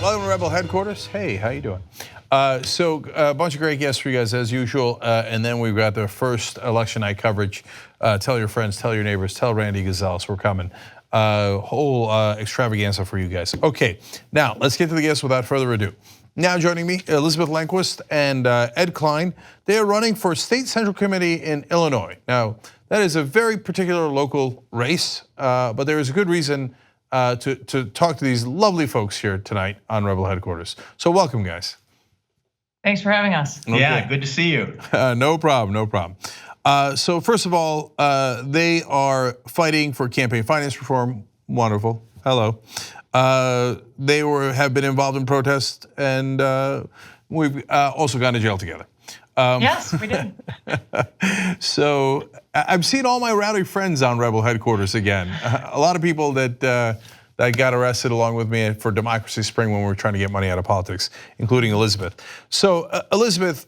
Welcome to Rebel Headquarters. Hey, how you doing? So a bunch of great guests for you guys as usual, and then we've got the first election night coverage. Tell your friends, tell your neighbors, tell Randy Gonzalez we're coming. Whole extravaganza for you guys. Okay, now let's get to the guests without further ado. Now joining me, Elizabeth Lenquist and Ed Klein. They are running for State Central Committee in Illinois. Now, that is a very particular local race, but there is a good reason to talk to these lovely folks here tonight on Rebel Headquarters. So welcome, guys. Thanks for having us. Okay. Yeah, good to see you. No problem, no problem. So first of all, they are fighting for campaign finance reform. Wonderful. Hello. They have been involved in protests, and we've also gone to jail together. Yes, we did. So I've seen all my rowdy friends on Rebel Headquarters again. A lot of people that got arrested along with me for Democracy Spring when we were trying to get money out of politics, including Elizabeth. So Elizabeth,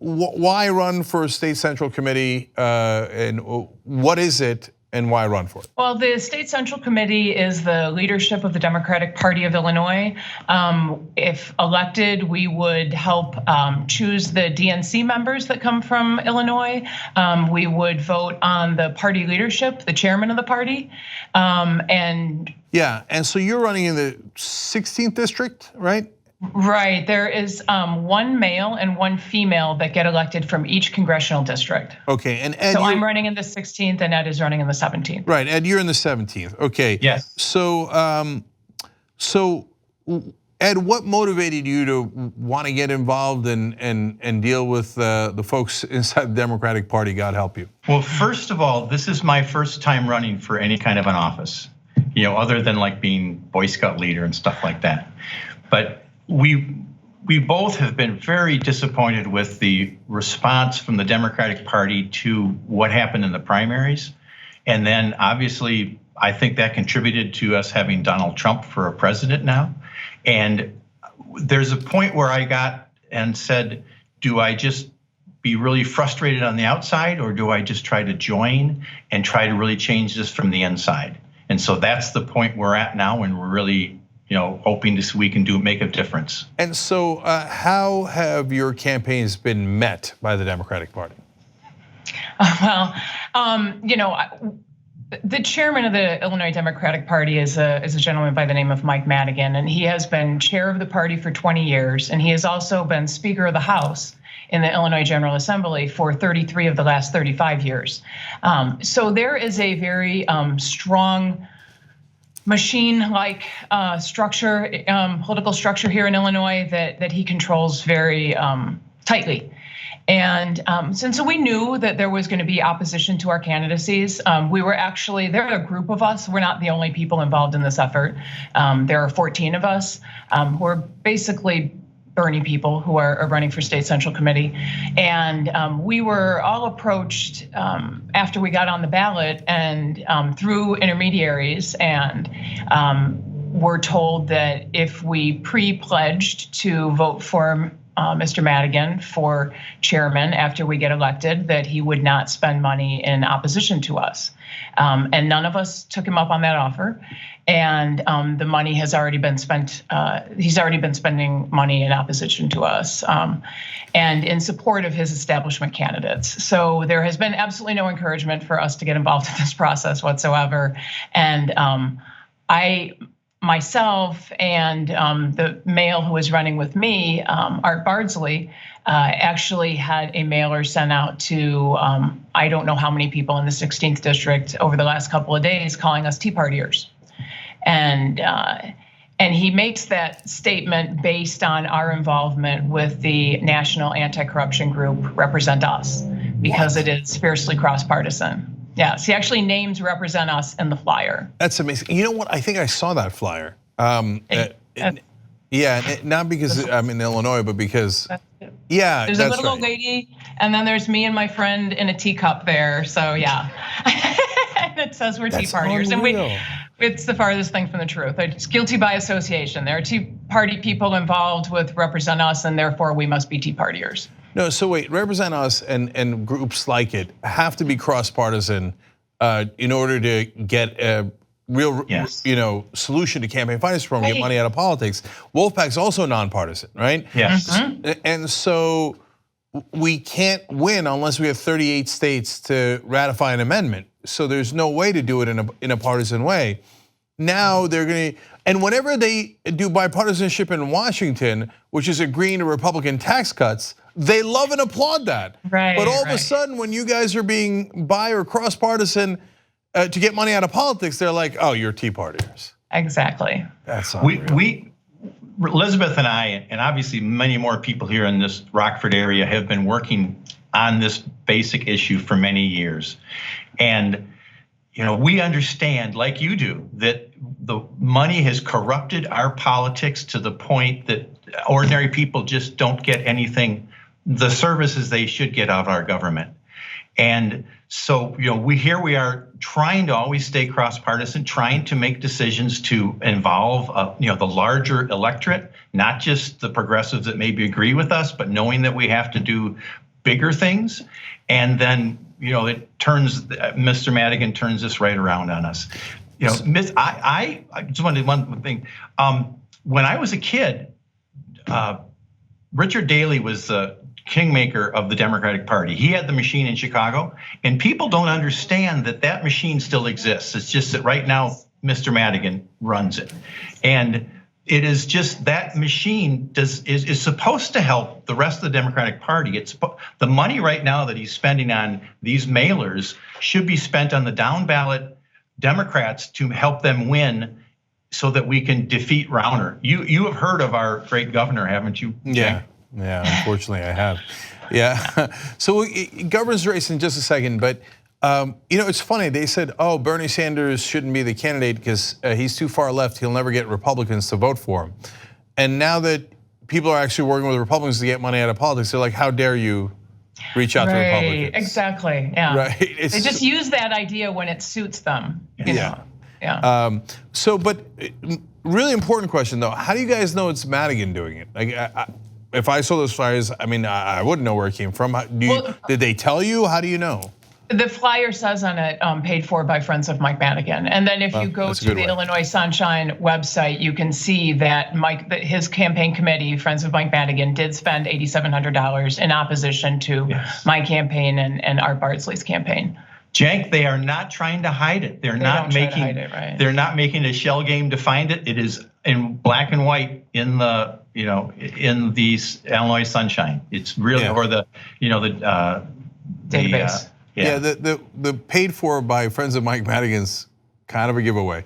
why run for State Central Committee, and what is it? And why run for it? Well, the State Central Committee is the leadership of the Democratic Party of Illinois. If elected, we would help choose the DNC members that come from Illinois. We would vote on the party leadership, the chairman of the party, and so you're running in the 16th district, right? Right, there is one male and one female that get elected from each congressional district. Okay, and Ed, so I'm running in the 16th and Ed is running in the 17th. Right, Ed, you're in the 17th, okay. Yes. So Ed, what motivated you to want to get involved and deal with the folks inside the Democratic Party, God help you? Well, first of all, this is my first time running for any kind of an office, other than like being Boy Scout leader and stuff like that. But we both have been very disappointed with the response from the Democratic Party to what happened in the primaries. And then obviously, I think that contributed to us having Donald Trump for a president now. And there's a point where I got and said, do I just be really frustrated on the outside, or do I just try to join and try to really change this from the inside? And so that's the point we're at now, and we're really hoping to see we can make a difference. And so how have your campaigns been met by the Democratic Party? Well, the chairman of the Illinois Democratic Party is a gentleman by the name of Mike Madigan, and he has been chair of the party for 20 years, and he has also been Speaker of the House in the Illinois General Assembly for 33 of the last 35 years. So there is a very strong machine-like structure, political structure here in Illinois that he controls very tightly. And since we knew that there was going to be opposition to our candidacies, we were actually, there are a group of us, we're not the only people involved in this effort. There are 14 of us who are basically Bernie people who are running for State Central Committee. And we were all approached after we got on the ballot and through intermediaries, and were told that if we pre-pledged to vote for Mr. Madigan for chairman after we get elected, that he would not spend money in opposition to us. And none of us took him up on that offer. And the money has already been spent. He's already been spending money in opposition to us and in support of his establishment candidates. So there has been absolutely no encouragement for us to get involved in this process whatsoever. And I myself and the male who was running with me, Art Bardsley, actually had a mailer sent out to I don't know how many people in the 16th district over the last couple of days calling us Tea Partiers. And he makes that statement based on our involvement with the National Anti-Corruption Group Represent Us, because it is fiercely cross-partisan. Yes, he actually names Represent Us in the flyer. That's amazing. You know what? I think I saw that flyer. Yeah, not because I'm in Illinois, but because, yeah. There's a little old lady, and then there's me and my friend in a teacup there, so yeah. And it says we're Tea Partiers, and it's the farthest thing from the truth. It's guilty by association. There are Tea Party people involved with Represent Us, and therefore we must be Tea Partiers. No, so wait, Represent Us and groups like it have to be cross-partisan in order to get real, Yes. solution to campaign finance reform, get money out of politics. Wolfpack's also nonpartisan, right? Yes. And so we can't win unless we have 38 states to ratify an amendment. So there's no way to do it in a partisan way. Now they're going to, and whenever they do bipartisanship in Washington, which is agreeing to Republican tax cuts, they love and applaud that. Right. But all of a sudden, when you guys are being bi or cross partisan to get money out of politics, they're like, oh, you're Tea Partiers. Exactly. That's Elizabeth and I, and obviously many more people here in this Rockford area, have been working on this basic issue for many years. And we understand, like you do, that the money has corrupted our politics to the point that ordinary people just don't get anything, the services they should get out of our government. And so, we are trying to always stay cross-partisan, trying to make decisions to involve, the larger electorate, not just the progressives that maybe agree with us, but knowing that we have to do bigger things. And then, Mr. Madigan turns this right around on us. I just wanted one thing. When I was a kid, Richard Daley was the kingmaker of the Democratic Party. He had the machine in Chicago, and people don't understand that machine still exists. It's just that right now, Mr. Madigan runs it. And it is just that machine is supposed to help the rest of the Democratic Party. It's the money right now that he's spending on these mailers should be spent on the down-ballot Democrats to help them win so that we can defeat Rauner. You have heard of our great governor, haven't you? Yeah. Yeah, unfortunately I have. Yeah, so governor's race in just a second, but it's funny, they said, oh, Bernie Sanders shouldn't be the candidate because he's too far left, he'll never get Republicans to vote for him. And now that people are actually working with Republicans to get money out of politics, they're like, how dare you reach out to Republicans? Exactly, yeah. Right. They just use that idea when it suits them. Yeah. Yeah. But really important question though, how do you guys know it's Madigan doing it? Like, if I saw those flyers, I wouldn't know where it came from. Did they tell you? How do you know? The flyer says on it, paid for by Friends of Mike Madigan. And then if you go to the Illinois Sunshine website, you can see that his campaign committee, Friends of Mike Madigan, did spend $8,700 in opposition to my campaign and Art Bardsley's campaign. Cenk, they are not trying to hide it. They're not making a shell game to find it. It is in black and white in the in these Illinois Sunshine. It's really or the database. The paid for by Friends of Mike Madigan's kind of a giveaway.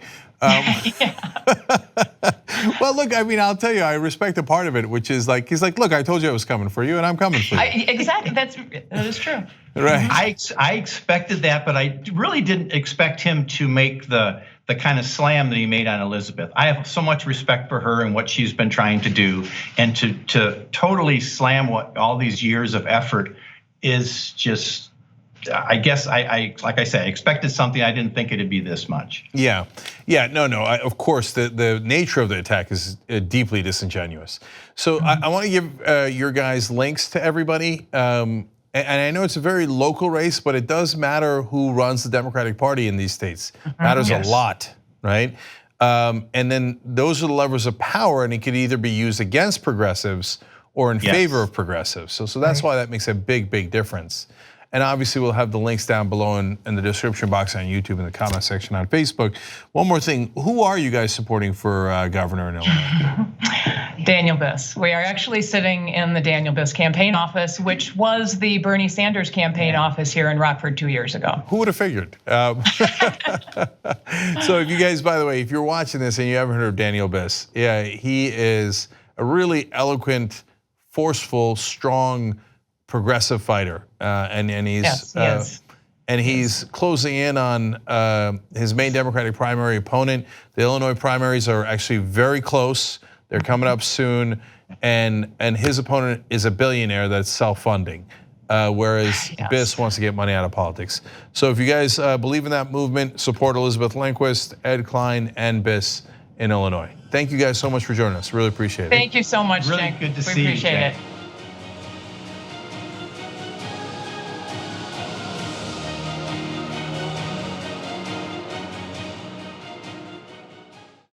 Well, look, I'll tell you, I respect a part of it, which is like, he's like, look, I told you I was coming for you, and I'm coming for you. Exactly, that is true. Right. I expected that, but I really didn't expect him to make the kind of slam that he made on Elizabeth. I have so much respect for her and what she's been trying to do, and to totally slam what all these years of effort is just. I guess like I said, I expected something. I didn't think it'd be this much. Yeah, no. Of course, the nature of the attack is deeply disingenuous. So I want to give your guys links to everybody. And I know it's a very local race, but it does matter who runs the Democratic Party in these states. Matters a lot, right? And then those are the levers of power, and it could either be used against progressives or in favor of progressives. So that's why that makes a big difference. And obviously we'll have the links down below in the description box on YouTube and the comment section on Facebook. One more thing, who are you guys supporting for governor in Illinois? Daniel Biss. We are actually sitting in the Daniel Biss campaign office, which was the Bernie Sanders campaign office here in Rockford 2 years ago. Who would have figured? So if you guys, by the way, if you're watching this and you haven't heard of Daniel Biss, he is a really eloquent, forceful, strong, progressive fighter, and he's closing in on his main Democratic primary opponent. The Illinois primaries are actually very close. They're coming up soon, and his opponent is a billionaire that's self-funding, whereas Biss wants to get money out of politics. So if you guys believe in that movement, support Elizabeth Lindquist, Ed Klein, and Biss in Illinois. Thank you guys so much for joining us. Really appreciate it. Thank you so much, Really Cenk. good to see you, We appreciate it.